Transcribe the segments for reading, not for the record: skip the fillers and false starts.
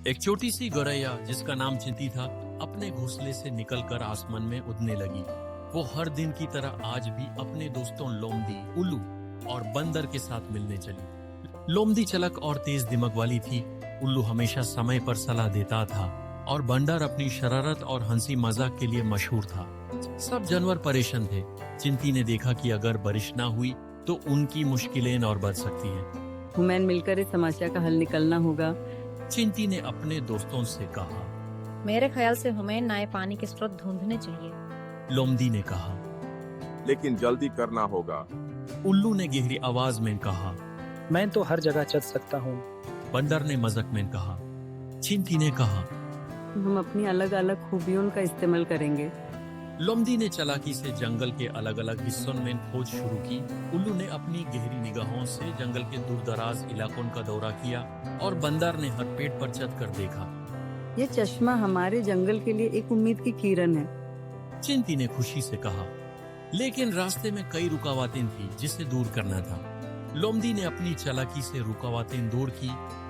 एक छोटी सी गौरैया जिसका नाम चिंटी था अपने घोंसले से निकलकर आसमान में उड़ने लगी। वो हर दिन की तरह आज भी अपने दोस्तों लोमड़ी, उल्लू और बंदर के साथ मिलने चली। लोमड़ी चलक और तेज दिमाग वाली थी। उल्लू हमेशा समय पर सलाह देता था और बंदर अपनी शरारत और हंसी मजाक के लिए मशहूर था। सब जानवर परेशान थे। चिंटी ने देखा कि अगर बारिश ना हुई तो उनकी मुश्किलें और बढ़ सकती हैं। हमें मिलकर इस समस्या का हल निकलना होगा। चिंटी ने अपने दोस्तों से कहा। मेरे ख्याल से हमें नए पानी के स्रोत ढूंढने चाहिए। लोमड़ी ने कहा। लेकिन जल्दी करना होगा। उल्लू ने गहरी आवाज में कहा। मैं तो हर जगह चल सकता हूँ। बंदर ने मजाक में कहा। चिंटी ने कहा। हम अपनी अलग अलग खूबियों का इस्तेमाल करेंगे। लोमड़ी ने चालाकी से जंगल के अलग अलग हिस्सों में खोज शुरू की। उल्लू ने अपनी गहरी निगाहों से जंगल के दूर दराज इलाकों का दौरा किया और बंदर ने हर पेड़ पर चढ़ कर देखा। ये चश्मा हमारे जंगल के लिए एक उम्मीद की किरण है। चिंटी ने खुशी से कहा। लेकिन रास्ते में कई रुकावटें थी जिसे दूर करना था। लोमड़ी ने अपनी चालाकी से रुकावटें दूर की।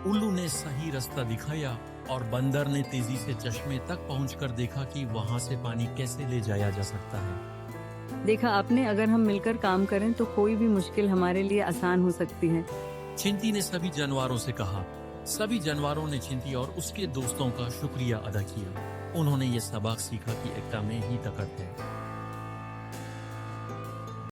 उल्लू ने सही रास्ता दिखाया और बंदर ने तेजी से चश्मे तक पहुंचकर देखा कि वहां से पानी कैसे ले जाया जा सकता है। देखा आपने, अगर हम मिलकर काम करें तो कोई भी मुश्किल हमारे लिए आसान हो सकती है। चिंटी ने सभी जानवरों से कहा। सभी जानवरों ने चिंटी और उसके दोस्तों का शुक्रिया अदा किया। उन्होंने ये सबक सीखा कि एकता में ही ताकत है।